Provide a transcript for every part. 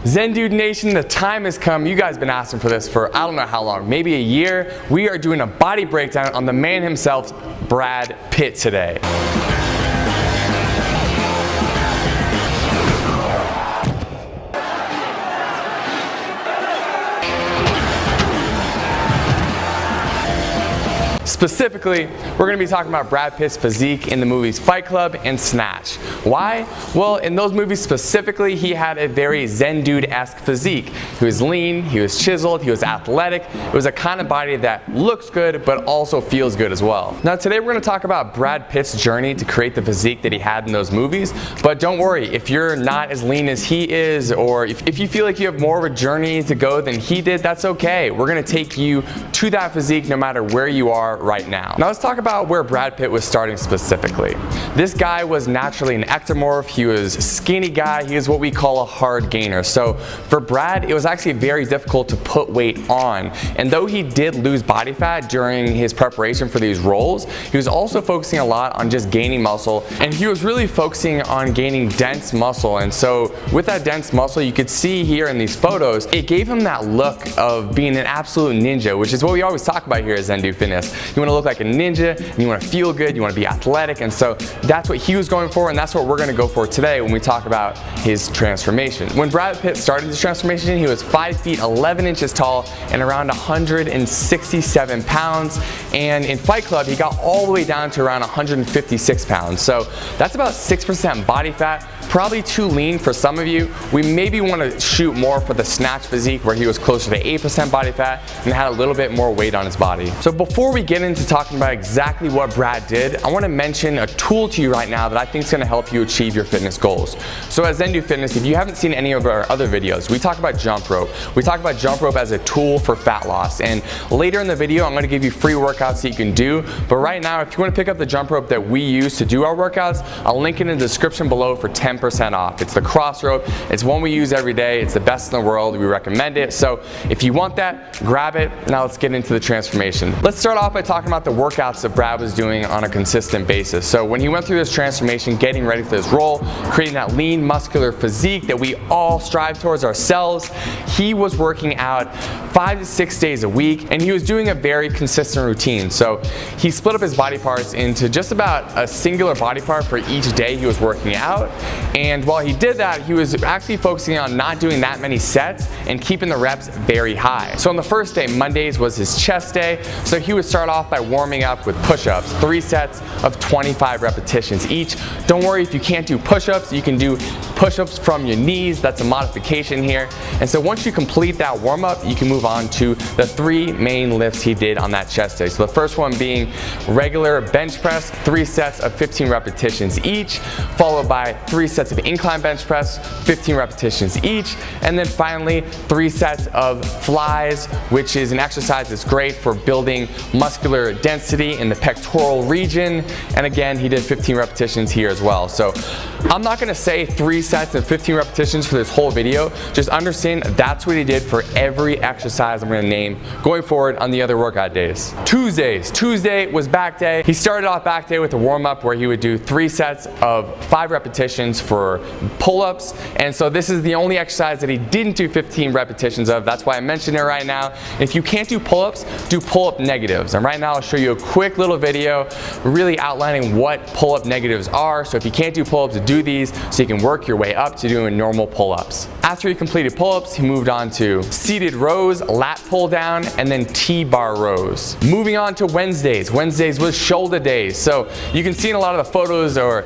Zen Dude Nation, the time has come. You guys have been asking for this for I don't know how long, maybe a year. We are doing a body breakdown on the man himself, Brad Pitt, today. Specifically, we're going to be talking about Brad Pitt's physique in the movies Fight Club and Snatch. Why? Well, in those movies specifically, he had a very Zen Dude-esque physique. He was lean, he was chiseled, he was athletic. It was a kind of body that looks good but also feels good as well. Now today we're going to talk about Brad Pitt's journey to create the physique that he had in those movies. But don't worry, if you're not as lean as he is, or if you feel like you have more of a journey to go than he did, that's okay. We're going to take you to that physique no matter where you are right now. Now let's talk about where Brad Pitt was starting specifically. This guy was naturally an ectomorph. He was a skinny guy. He was what we call a hard gainer. So for Brad, it was actually very difficult to put weight on. And though he did lose body fat during his preparation for these roles, he was also focusing a lot on just gaining muscle. And he was really focusing on gaining dense muscle. And so with that dense muscle, you could see here in these photos, it gave him that look of being an absolute ninja, which is what we always talk about here at Zen Dude Fitness. You want to look like a ninja, and you want to feel good, you want to be athletic, and so that's what he was going for, and that's what we're going to go for today when we talk about his transformation. When Brad Pitt started his transformation, he was 5 feet 11 inches tall and around 167 pounds, and in Fight Club he got all the way down to around 156 pounds. So that's about 6% body fat. Probably too lean for some of you. We maybe want to shoot more for the Snatch physique where he was closer to 8% body fat and had a little bit more weight on his body. So before we get into talking about exactly what Brad did, I want to mention a tool to you right now that I think is going to help you achieve your fitness goals. So at Zen Dude Fitness, if you haven't seen any of our other videos, we talk about jump rope. We talk about jump rope as a tool for fat loss, and later in the video I'm going to give you free workouts that you can do. But right now, if you want to pick up the jump rope that we use to do our workouts, I'll link it in the description below for 10% off. It's the cross rope. It's one we use every day. It's the best in the world. We recommend it. So if you want that, grab it. Now let's get into the transformation. Let's start off by talking about the workouts that Brad was doing on a consistent basis. So when he went through this transformation, getting ready for this role, creating that lean muscular physique that we all strive towards ourselves, he was working out 5 to 6 days a week, and he was doing a very consistent routine. So he split up his body parts into just about a singular body part for each day he was working out. And while he did that, he was actually focusing on not doing that many sets and keeping the reps very high. So on the first day, Mondays was his chest day. So he would start off by warming up with push-ups, 3 sets of 25 repetitions each. Don't worry if you can't do push-ups, you can do push-ups from your knees. That's a modification here. And so once you complete that warm-up, you can move on to the 3 main lifts he did on that chest day. So the first one being regular bench press, 3 sets of 15 repetitions each, followed by 3 sets of incline bench press, 15 repetitions each, and then finally 3 sets of flies, which is an exercise that's great for building muscular density in the pectoral region. And again, he did 15 repetitions here as well. So I'm not going to say 3 sets and 15 repetitions for this whole video. Just understand that's what he did for every exercise I'm going to name going forward on the other workout days. Tuesday was back day. He started off back day with a warm-up where he would do 3 sets of 5 repetitions for pull-ups, and so this is the only exercise that he didn't do 15 repetitions of. That's why I mentioned it right now. If you can't do pull-ups, do pull-up negatives, and right now I'll show you a quick little video really outlining what pull-up negatives are. So if you can't do pull-ups, do these so you can work your way up to doing normal pull-ups. After he completed pull-ups, he moved on to seated rows, lat pull down, and then T-bar rows. Moving on to Wednesdays. Wednesdays was shoulder days. So you can see in a lot of the photos or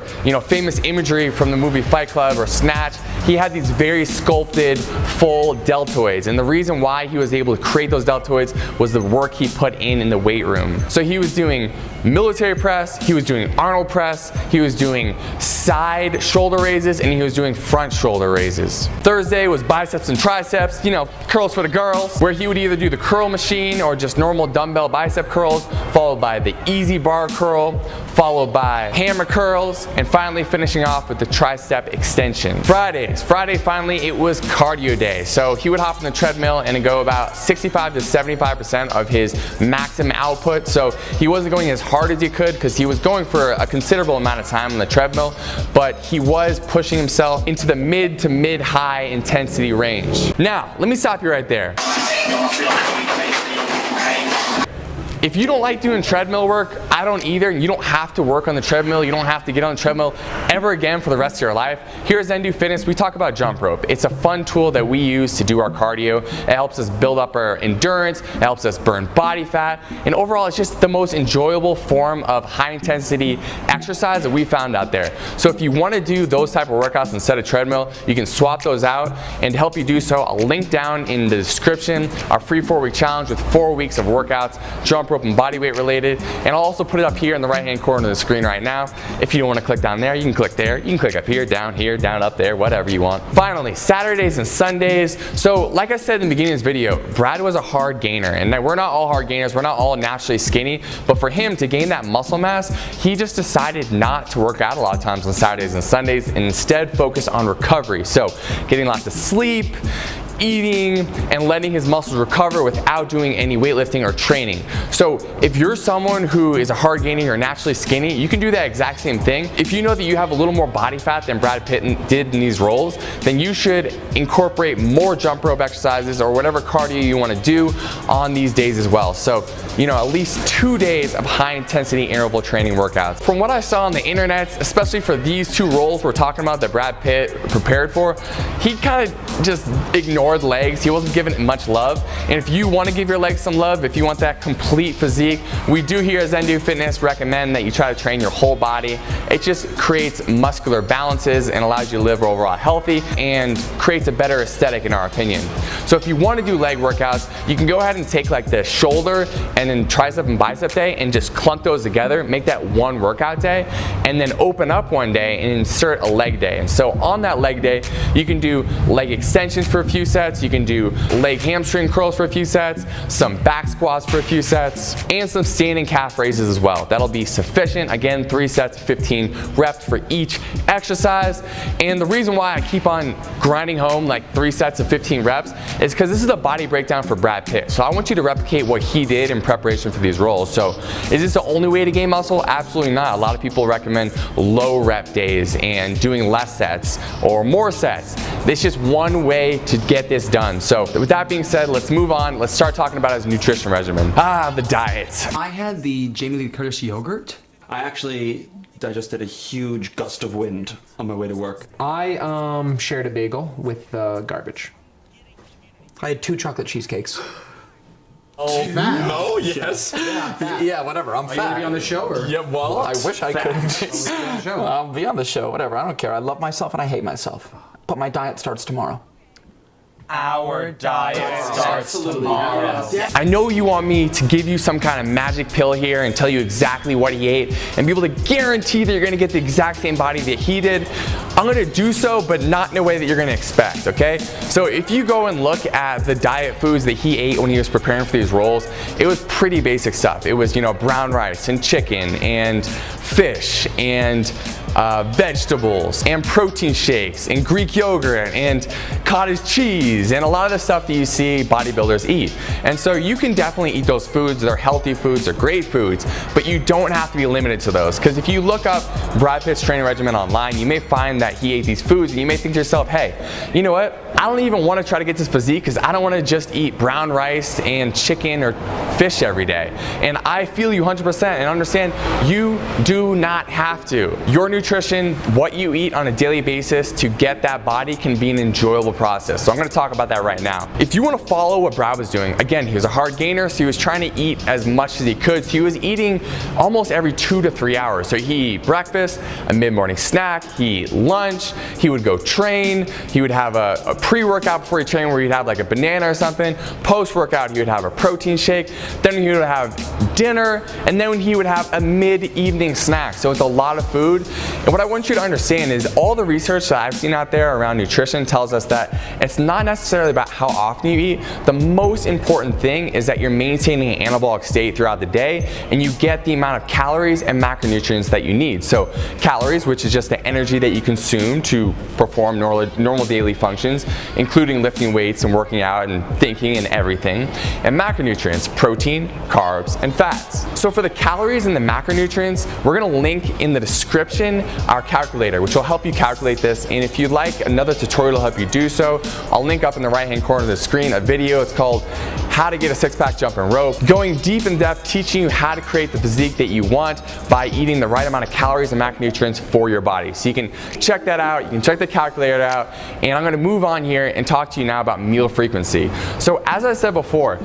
famous imagery from the movie Fight Club or Snatch, he had these very sculpted full deltoids, and the reason why he was able to create those deltoids was the work he put in the weight room. So he was doing military press, he was doing Arnold press, he was doing side shoulder raises, and he was doing front shoulder raises. Thursday was biceps and triceps, curls for the girls, where he would either do the curl machine or just normal dumbbell bicep curls, followed by the easy bar curl, followed by hammer curls, and finally finishing off with the tricep extension. Friday finally, it was cardio day. So he would hop on the treadmill and go about 65 to 75% of his maximum output. So he wasn't going as hard hard as he could because he was going for a considerable amount of time on the treadmill, but he was pushing himself into the mid to mid-high intensity range. Now, let me stop you right there. If you don't like doing treadmill work, I don't either, and you don't have to work on the treadmill, you don't have to get on the treadmill ever again for the rest of your life. Here at Zen Fitness, we talk about jump rope. It's a fun tool that we use to do our cardio. It helps us build up our endurance, it helps us burn body fat, and overall it's just the most enjoyable form of high intensity exercise that we found out there. So if you want to do those type of workouts instead of treadmill, you can swap those out, and to help you do so, I'll link down in the description our free 4-week challenge with 4 weeks of workouts, jump rope and body weight related, and I'll also put it up here in the right hand corner of the screen right now. If you don't want to click down there, you can click there, you can click up here, down, up there, whatever you want. Finally, Saturdays and Sundays. So like I said in the beginning of this video, Brad was a hard gainer, and we're not all hard gainers, we're not all naturally skinny, but for him to gain that muscle mass, he just decided not to work out a lot of times on Saturdays and Sundays and instead focus on recovery. So getting lots of sleep, eating, and letting his muscles recover without doing any weightlifting or training. So if you're someone who is a hard gainer or naturally skinny, you can do that exact same thing. If you know that you have a little more body fat than Brad Pitt did in these roles, then you should incorporate more jump rope exercises or whatever cardio you want to do on these days as well. So, you know, at least 2 days of high intensity interval training workouts. From what I saw on the internet, especially for these 2 roles we're talking about that Brad Pitt prepared for, he kind of just ignored legs. He wasn't giving it much love. And if you want to give your legs some love, if you want that complete physique, we do here at Zen Fitness recommend that you try to train your whole body. It just creates muscular balances and allows you to live overall healthy and creates a better aesthetic in our opinion. So if you want to do leg workouts, you can go ahead and take like the shoulder and then tricep and bicep day and just clump those together, make that one workout day, and then open up one day and insert a leg day. And so on that leg day, you can do leg extensions for a few sets, you can do leg hamstring curls for a few sets, some back squats for a few sets, and some standing calf raises as well. That'll be sufficient. Again, 3 sets, 15 reps for each exercise. And the reason why I keep on grinding home like 3 sets of 15 reps is because this is the body breakdown for Brad Pitt. So I want you to replicate what he did in preparation for these roles. So is this the only way to gain muscle? Absolutely not. A lot of people recommend low rep days and doing less sets or more sets. It's just one way to get this done. So with that being said, let's move on. Let's start talking about his nutrition regimen. The diet. I had the Jamie Lee Curtis yogurt. I actually digested a huge gust of wind on my way to work. I shared a bagel with garbage. I had 2 chocolate cheesecakes. Oh, fat. no, yes. Yeah, whatever, I'm Are fat. you gonna be on the show or? Yeah, well, I wish I could. I'll be on the show, whatever, I don't care. I love myself and I hate myself. But my diet starts tomorrow. Our diet starts tomorrow. I know you want me to give you some kind of magic pill here and tell you exactly what he ate and be able to guarantee that you're gonna get the exact same body that he did. I'm gonna do so, but not in a way that you're gonna expect, okay? So if you go and look at the diet foods that he ate when he was preparing for these roles, it was pretty basic stuff. It was, you know, brown rice and chicken and fish and vegetables and protein shakes and Greek yogurt and cottage cheese and a lot of the stuff that you see bodybuilders eat. And so you can definitely eat those foods. They're healthy foods, they're great foods, but you don't have to be limited to those. Because if you look up Brad Pitt's training regimen online, you may find that he ate these foods and you may think to yourself, hey, you know what? I don't even want to try to get this physique because I don't want to just eat brown rice and chicken or fish every day. And I feel you 100% and understand you do not have to. Your nutrition, what you eat on a daily basis to get that body can be an enjoyable process. So I'm going to talk about that right now. If you want to follow what Brad was doing, again, he was a hard gainer, so he was trying to eat as much as he could. So he was eating almost every 2 to 3 hours. So he eat breakfast, a mid-morning snack, he eat lunch, he would go train, he would have a pre-workout before he trained where he'd have like a banana or something. Post-workout, he would have a protein shake, then he would have dinner, and then he would have a mid-evening snack. So it's a lot of food. And what I want you to understand is all the research that I've seen out there around nutrition tells us that it's not necessarily about how often you eat. The most important thing is that you're maintaining an anabolic state throughout the day and you get the amount of calories and macronutrients that you need. So calories, which is just the energy that you consume to perform normal daily functions, including lifting weights and working out and thinking and everything. And macronutrients, protein, protein, carbs, and fats. So for the calories and the macronutrients, we're gonna link in the description our calculator, which will help you calculate this. And if you'd like another tutorial to help you do so, I'll link up in the right-hand corner of the screen a video. It's called How to Get a Six-Pack Jumping Rope, going deep in depth, teaching you how to create the physique that you want by eating the right amount of calories and macronutrients for your body. So you can check that out, you can check the calculator out, and I'm gonna move on here and talk to you now about meal frequency. So as I said before,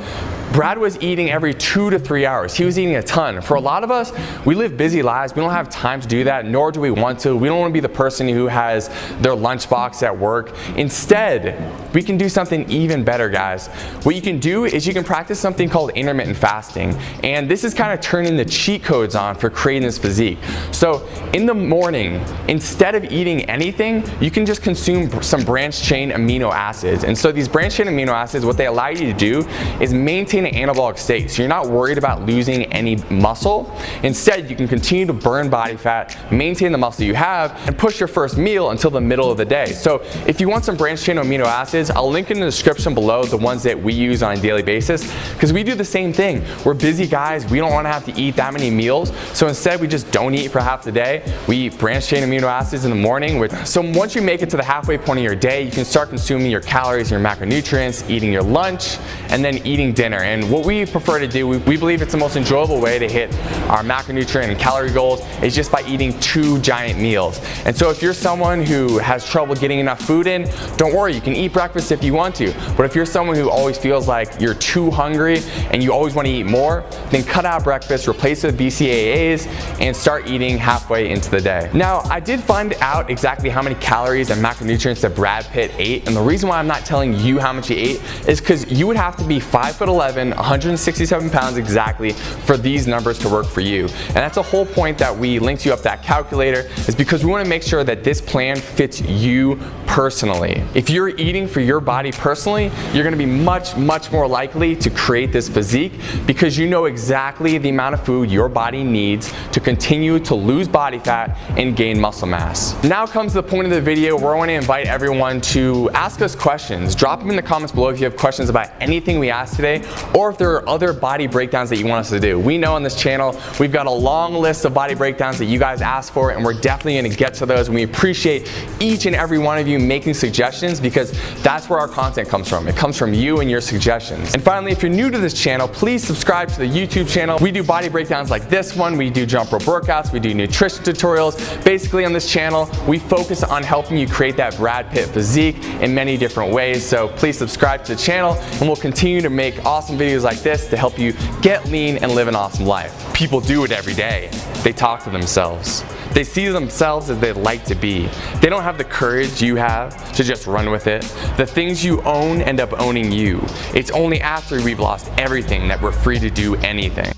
Brad was eating every 2 to 3 hours. He was eating a ton. For a lot of us, we live busy lives. We don't have time to do that, nor do we want to. We don't want to be the person who has their lunchbox at work. Instead, we can do something even better, guys. What you can do is you can practice something called intermittent fasting. And this is kind of turning the cheat codes on for creating this physique. So in the morning, instead of eating anything, you can just consume some branched chain amino acids. And so these branched chain amino acids, what they allow you to do is maintain an anabolic state. So you're not worried about losing any muscle. Instead, you can continue to burn body fat, maintain the muscle you have, and push your first meal until the middle of the day. So if you want some branched chain amino acids, I'll link in the description below the ones that we use on a daily basis, because we do the same thing. We're busy guys. We don't want to have to eat that many meals. So instead, we just don't eat for half the day. We eat branched chain amino acids in the morning. So once you make it to the halfway point of your day, you can start consuming your calories, your macronutrients, eating your lunch, and then eating dinner. And what we prefer to do, we believe it's the most enjoyable way to hit our macronutrient and calorie goals is just by eating 2 giant meals. And so if you're someone who has trouble getting enough food in, don't worry, you can eat breakfast if you want to. But if you're someone who always feels like you're too hungry and you always want to eat more, then cut out breakfast, replace it with BCAAs, and start eating halfway into the day. Now, I did find out exactly how many calories and macronutrients that Brad Pitt ate, and the reason why I'm not telling you how much he ate is because you would have to be 5'11", 167 pounds exactly for these numbers to work for you. And that's the whole point that we linked you up that calculator, is because we want to make sure that this plan fits you personally. If you're eating for your body personally, you're going to be much more likely to create this physique because you know exactly the amount of food your body needs to continue to lose body fat and gain muscle mass. Now comes the point of the video where I want to invite everyone to ask us questions. Drop them in the comments below if you have questions about anything we asked today, or if there are other body breakdowns that you want us to do. We know on this channel we've got a long list of body breakdowns that you guys asked for, and we're definitely going to get to those, and we appreciate each and every one of you making suggestions, because that's where our content comes from. It comes from you and your suggestions. And finally, if you're new to this channel, please subscribe to the YouTube channel. We do body breakdowns like this one, we do jump rope workouts, we do nutrition tutorials. Basically on this channel, we focus on helping you create that Brad Pitt physique in many different ways. So please subscribe to the channel, and we'll continue to make awesome videos like this to help you get lean and live an awesome life. People do it every day. They talk to themselves. They see themselves as they'd like to be. They don't have the courage you have to just run with it. The things you own end up owning you. It's only after we've lost everything that we're free to do anything.